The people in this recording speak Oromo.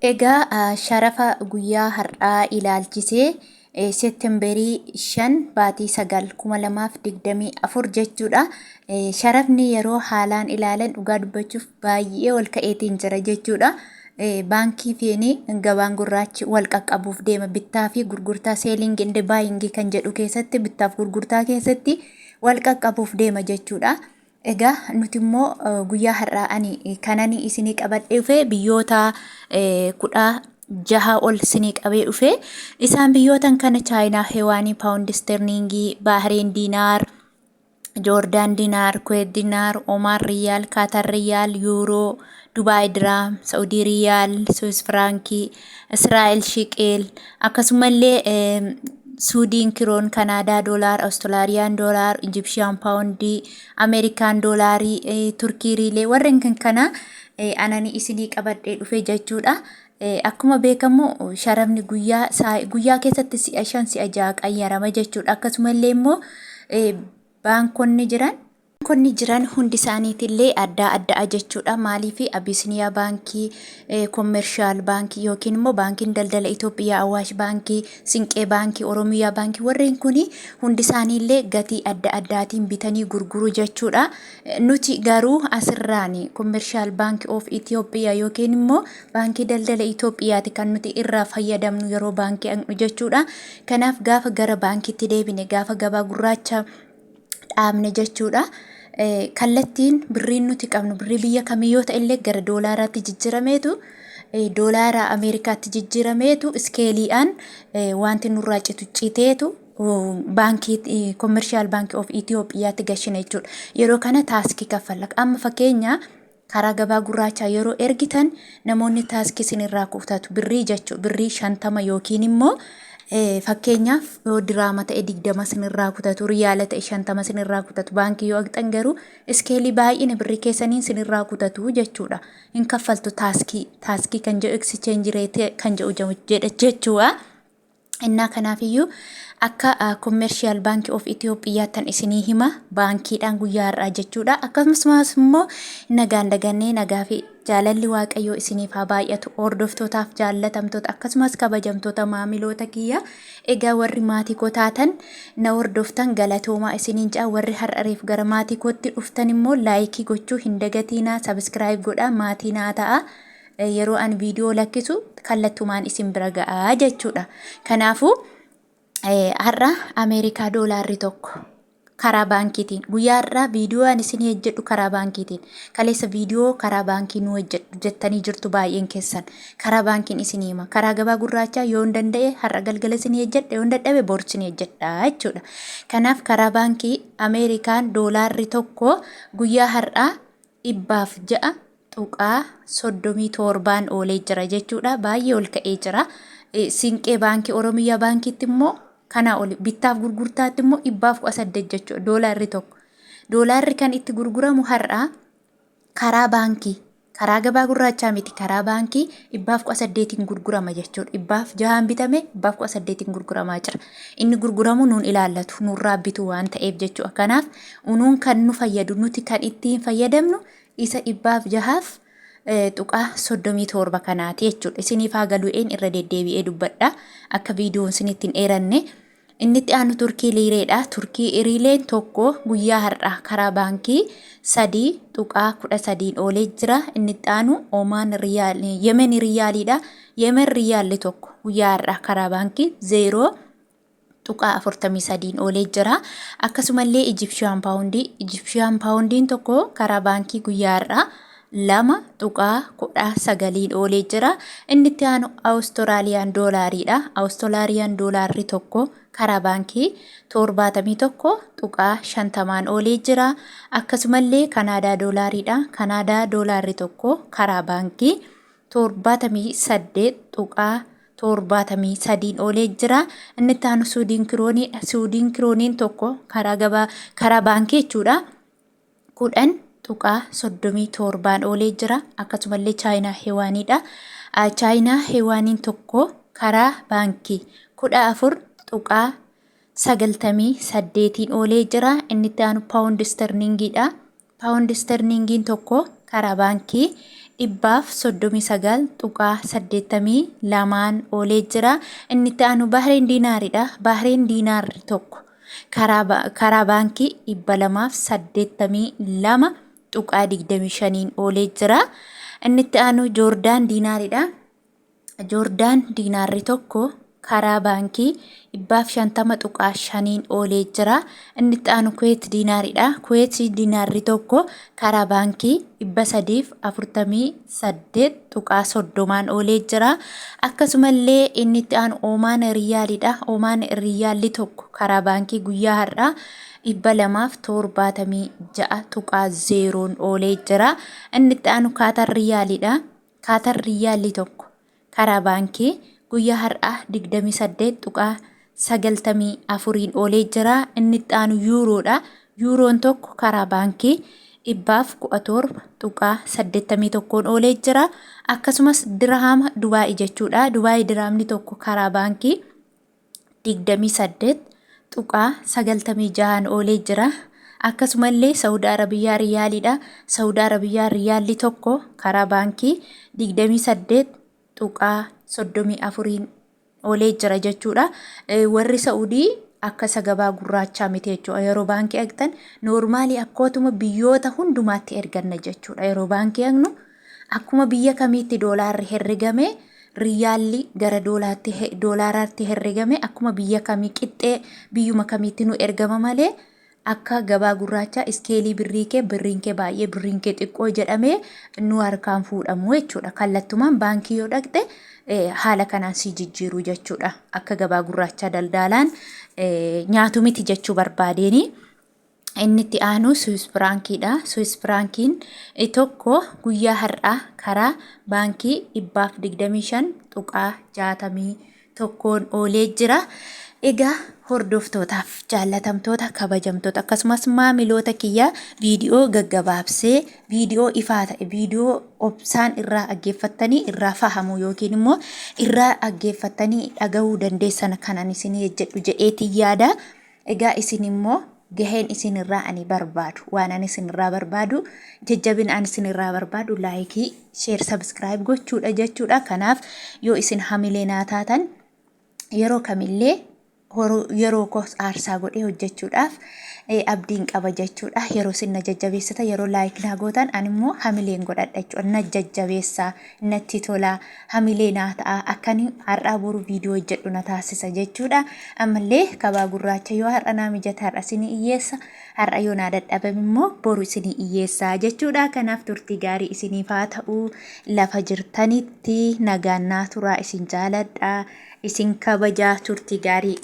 Sharafa guyyaa har'aa ilaalchisee Seettemberii 5 baatii 9 2024 jechuudha. Sharafni yeroo haalaan ilaalan dhugaa dubbachuuf baay'ee ol ka'eetiin jira jechuudha. Baankii fi gabaan gurraachi wal qaqqabuuf deema. Bittaa fi gurgurtaa seeling and buying kan jedhu keessatti bittaaf gurgurtaa keessatti wal qaqqabuuf deema jechuudha. Nuti immoo guyyaa har'aa kanani isinii qabadhee dhufe biyyoota 16 ol isinii qabee dhufe. Isaan biyyootan kana Chaayinaa, Hewaanii, Paawundi Sterlingii, Baahireen Diinaar, Joordaan Diinaar, Kuweet Diinaar, Omaan Riyaal, Kaatar Riyaal, Yuuroo, Dubaay Diraam, Saudii Riyaal, Swiss Firankii, Israa'el Shiqeel, akkasumallee Suudiin kiroon, Kanaadaa doolaar, Awustiraaliyaa doolaar, Ijipshiyaan paawundii, Ameerikaan doolaarii, Turkii riilee warreen kana anani isinii qabadhee dhufe jechuudha. Akkuma beekamu sharafni guyyaa keessatti si'a 5 si'a 6 qayyarama jechuudha. Akkasumallee immoo baankonni jiran hundi isaaniitillee adda addaa jechuudha. Maaliif Abisiniyaa baankii, Commercial baankii yookiin immoo baankiin daldala Itoophiyaa, Awaash baankii, Sinqee baankii, Oromiyaa baankii warreen kuni hundi isaaniillee gatii adda addaatiin bitanii gurguru jechuudha. Nuti garuu asirraan Commercial baankii of Itoophiyaa yookiin immoo baankii daldala Itoophiyaati kan nuti irraa fayyadamnu yeroo baankii dhaqnu jechuudha. Kanaaf gaafa gara baankiitti deebine gaafa gabaa gurraacha dhaabne jechuudha. Kallattiin birriin nuti qabnu birrii biyya kamiyyoo ta'ellee gara doolaaraatti jijjirameetu doolaara Ameerikaatti jijjirameetu iskeeliidhaan wanti nurraa citeetu baankii Commercial baankii of Itoophiyaatti gashina jechuudha. Yeroo kana taaskii kaffalla. Amma fakkeenya karaa gabaa gurraachaa yeroo ergitan namoonni taaskii isinirraa kutatu birrii jechuudha. Birrii 50 yookiin immoo fakkeenyaaf yoo diraama ta'e 20 isinirraa kutatu, riyaala ta'e 50 isinirraa kutatu. Baankii yoo dhaqxan garuu iskeelii baay'ina birrii keessaniin isinirraa kutatu jechuudha. Hin kaffaltu taaskii kan jedhu exchange rate kan jedhu jechuudha. Innaa kanaafiyyuu akka Commercial baankii of Itoophiyaattan isinii hima baankiidhaan guyyaa har'aa jechuudha. Akkasumas immoo nagaa fi jaalalli Waaqayyoo isiniif haa baay'atu. Hordoftootaaf jaallatamtoota akkasumas kabajamtoota maamiloota kiyya. Egaa warri maatii koo taatan na hordoftan galatoomaa isiniin jaa. Warri har'areef gara maatii kootti dhuftan immoo laayikii gochuu hin dagatiinaa, subscribe godhaa, maatii naa ta'a. Yeroo ani viidiyoo lakkisu kallattumaan isin bira ga'aa jechuudha. Kanaafuu har'a Ameerikaa doolaarri tokko karaa baankiitiin guyyaa har'aa viidiyoo ani isin hojjedhu karaa baankiitiin kaleessa viidiyoo karaa baankii nu hojjedhu jettanii jirtu baay'een keessan. Karaa baankiin isin hima. Karaa gabaa gurraachaa yoo hin danda'e har'a galgala isin hojjedhe yoo hin dadhabe bor isin hojjedha jechuudha. Kanaaf karaa baankii Ameerikaan doolaarri tokko guyyaa har'aa 106 tuqaa 37 oolee jira jechuudha. Baay'ee ol ka'ee jira. Sinqee baankii Oromiyaa baankiitti immoo kana oli bittaaf gurgurtaatti immoo 118 jechuudha. Doolaarri tokko. Doolaarri kan itti gurguramu har'aa karaa baankii karaa gabaa gurraachaa miti karaa baankii 118 gurgurama jechuudha. 106 bitame 118 gurguramaa jira. Inni gurguramu nuun ilaallatu nurraa bitu waan ta'eef jechuudha. Kanaaf unuun kan nu fayyadu nuti kan ittiin fayyadamnu isa 106 tuqaa 37 kanaati jechuudha. Isiniif haa galu'een irra deddeebi'ee dubbadha akka viidiyoon isinitti hin dheeranne. Inni itti aanu Turkii liireedha. Turkii riileen tokko guyyaa har'aa karaa baankii 3 tuqaa 13 oolee jira. Inni itti aanu Omaan Riyaal, Yemen Riyaaliidha. Yemen Riyaalli tokko guyyaa har'aa karaa baankii 0 tuqaa 43 oolee jira. Akkasumallee Ijipshiyaan paawundiin tokko karaa baankii guyyaa har'aa 2 tuqaa 19 oolee jira. Inni itti aanu Awustiraaliyaan doolaariidha. Awustiraaliyaan doolaarri tokko karaa baankii 71 tuqaa 50 oolee jira. Akkasumallee Kanaadaa doolaariidha. Kanaadaa doolaarri tokko karaa baankii 78 tuqaa 73 oolee jira. Inni itti aanu Suudiin kirooniin tokko karaa baankii jechuudha 10 tuqaa 37 oolee jira. Akkasumallee Chaayinaa Hewaaniidha. Chaayinaa Hewaaniin tokko karaa baankii 14 tuqaa 98 oolee jira. Inni itti aanu Paawundi Sterlingiidha. Paawundi Sterlingiin tokko karaa baankii 139.82 oolee jira. Inni itti aanu Bahareen diinaaridha. Bahareen diinaarri tokko karaa baankii 282.25 oolee jira. Inni itti aanu Joordaan diinaaridha. Joordaan diinaarri tokko karaa baankii 250.5 oolee jira. Inni itti aanu Kuweet diinaaridha. Kuweet diinaarri tokko karaa baankii 348.30 oolee jira. Akkasumallee inni itti aanu Omaan riyaalidha. Omaan riyaalli tokko karaa baankii guyyaa har'aa 276.0 oolee jira. Inni itti aanu Kaatar riyaalidha. Kaatar riyaalli tokko karaa baankii guyyaa har'aa 28.94 oolee jira. Inni itti aanu yuuroodha. Yuuroon tokko karaa baankii 117.81 oolee jira. Akkasumas dirhama Dubaay jechuudha. Dubaay dirhamni tokko karaa baankii 28.96 oolee jira. Akkasumallee Saudi Arabiyaa riyaalidha. Saudi Arabiyaa riyaalli tokko karaa baankii 28.34 oolee jira jechuudha. Warri Saudii akka sagabaa gurraachaa miti jechuudha. Yeroo baankii eegtan noormaalii akkootuma biyyoota hundumaatti erganna jechuudha. Yeroo baankii eegnu akkuma biyya kamiitti doolaarri herregame riyaalli gara doolaaraatti herregame akkuma biyya kamii qixxee biyyuma kamiitti nu ergama malee akka gabaa gurraachaa iskeelii birriin kee baay'ee birriin kee xiqqoo jedhamee nu harkaan fuudhamu jechuudha. Kallattumaan baankii yoo dhaqxe haala kanaan si jijjiiru jechuudha. Akka gabaa gurraachaa daldalaan nyaatu miti jechuu barbaadeeni. Inni itti aanu Swiss Frankidha. Swiss Frankiin tokko guyyaa har'aa karaa baankii 125.61 oolee jira. Egaa hordoftootaaf jaallatamtoota kabajamtoota akkasumas maamiloota kiyya viidiyoo gaggabaabsee viidiyoo ifaa ta'e viidiyoo obsaan irraa dhaggeeffattanii irraa fahamu yookiin immoo irraa dhaggeeffattanii dhagahuu dandeessan kanan isinii jedhu jedheetii yaada. Egaa isin immoo gaheen isin irraa ani barbaadu waan ani isin irraa barbaadu jajjabina ani isin irraa barbaadu laayikii sheer sabskiraayib gochuudha jechuudha. Kanaaf yoo isin hamilee naa taatan yeroo kamillee yeroo kos aarsaa godhee hojjechuudhaaf abdiin qaba jechuudha. Yeroo sinna jajjabeessita yeroo laayik naa gootan ani immoo hamileen godhadha jechuudha. Na jajjabeessaa natti tolaa hamilee naa ta'a akkani har'aa boru viidiyoo hojjedhu na taasisa jechuudha. Ammallee kabaa gurraacha yoo har'a naa mijata har'a isinii iyyeessa har'a yoo naa dadhabame immoo boru isinii iyyeessaa jechuudha. Kanaaf turtii gaarii isiniif haa ta'u lafa jirtanitti nagaan naa turaa isin jaaladha. Isin kabajaa turtii gaarii.